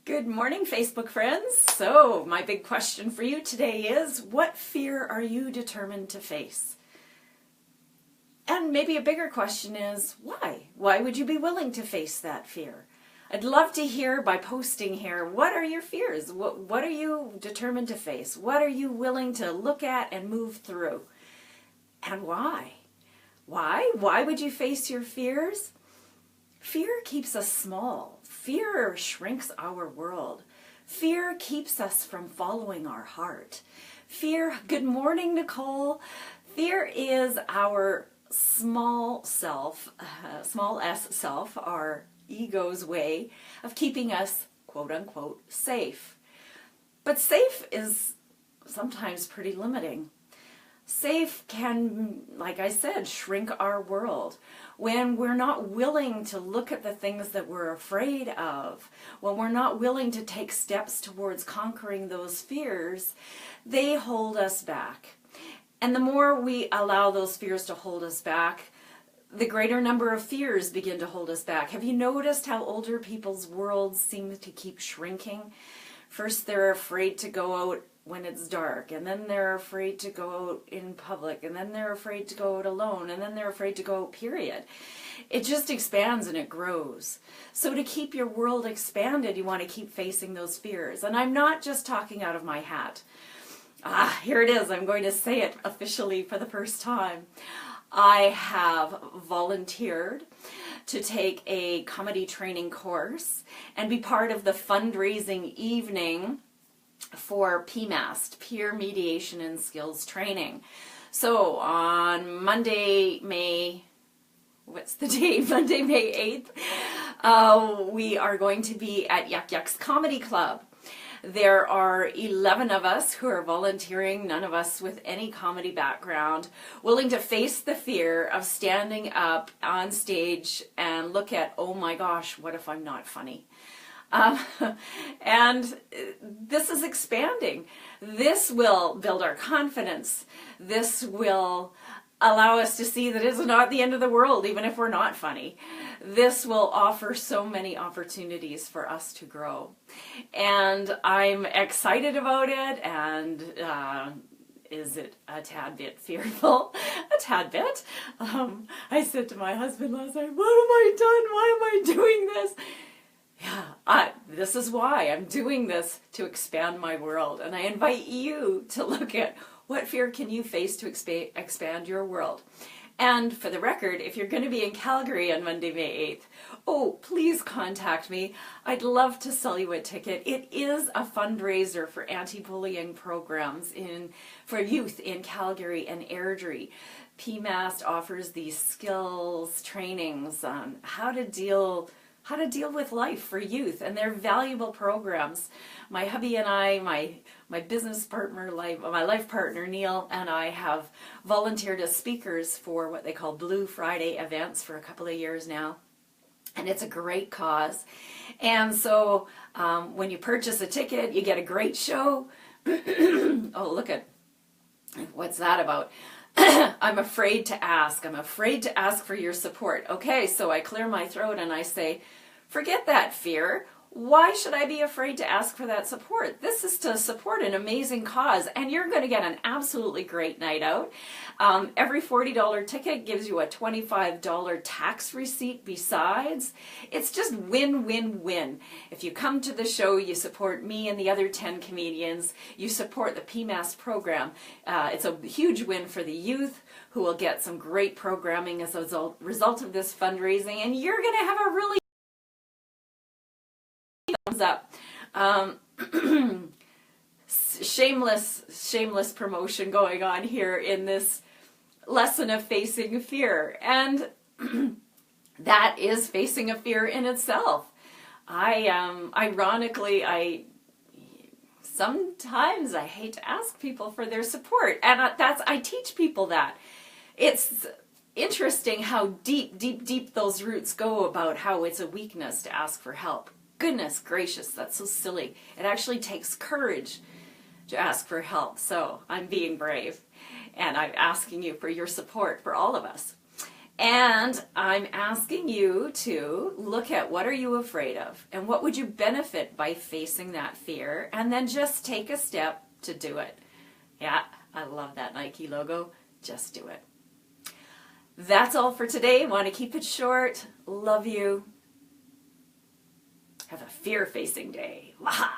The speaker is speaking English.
Good morning, Facebook friends. So, my big question for you today is, what fear are you determined to face? And maybe a bigger question is, why? Why would you be willing to face that fear? I'd love to hear by posting here, what are your fears? What are you determined to face? What are you willing to look at and move through? And why? Why? Why would you face your fears? Fear keeps us small. Fear shrinks our world. Fear keeps us from following our heart. Fear, good morning, Nicole. Fear is our small self, small s self, our ego's way of keeping us, quote unquote, safe. But safe is sometimes pretty limiting. Safe can, like I said, shrink our world. When we're not willing to look at the things that we're afraid of, when we're not willing to take steps towards conquering those fears, they hold us back. And the more we allow those fears to hold us back, the greater number of fears begin to hold us back. Have you noticed how older people's worlds seem to keep shrinking? First, they're afraid to go out when it's dark, and then they're afraid to go out in public, and then they're afraid to go out alone, and then they're afraid to go out, period. It just expands and it grows. So to keep your world expanded, you want to keep facing those fears. And I'm not just talking out of my hat. Here it is. I'm going to say it officially for the first time. I have volunteered to take a comedy training course and be part of the fundraising evening for PMAST, Peer Mediation and Skills Training. So on Monday, May 8th, we are going to be at Yuck Yuck's Comedy Club. There are 11 of us who are volunteering, none of us with any comedy background, willing to face the fear of standing up on stage and look at, oh my gosh, what if I'm not funny? And this is expanding. This will build our confidence. This will allow us to see that it's not the end of the world, even if we're not funny. This will offer so many opportunities for us to grow. And I'm excited about it, and is it a tad bit fearful? A tad bit. I said to my husband last night, what have I done? Why am I doing this? Yeah, this is why I'm doing this, to expand my world. And I invite you to look at what fear can you face to expand your world. And for the record, if you're going to be in Calgary on Monday, May 8th, please contact me. I'd love to sell you a ticket. It is a fundraiser for anti-bullying programs for youth in Calgary and Airdrie. PMAST offers these skills trainings on how to deal with life for youth, and they're valuable programs. My hubby and I, my business partner, my life partner Neil, and I have volunteered as speakers for what they call Blue Friday events for a couple of years now, and it's a great cause. And so when you purchase a ticket, you get a great show. Oh, look at, what's that about? I'm afraid to ask. I'm afraid to ask for your support. Okay, so I clear my throat and I say, forget that fear. Why should I be afraid to ask for that support? This is to support an amazing cause, and you're going to get an absolutely great night out. Every $40 ticket gives you a $25 tax receipt besides. It's just win, win, win. If you come to the show, you support me and the other 10 comedians. You support the PMAST program. It's a huge win for the youth, who will get some great programming as a result of this fundraising, and you're going to have a really thumbs up. Shameless promotion going on here in this lesson of facing fear, and that is facing a fear in itself. Ironically, sometimes I hate to ask people for their support, and I teach people that. It's interesting how deep those roots go about how it's a weakness to ask for help. Goodness gracious, that's so silly. It actually takes courage to ask for help. So I'm being brave, and I'm asking you for your support, for all of us. And I'm asking you to look at what are you afraid of and what would you benefit by facing that fear, and then just take a step to do it. Yeah, I love that Nike logo. Just do it. That's all for today. Want to keep it short. Love you. Have a fear-facing day. Waha!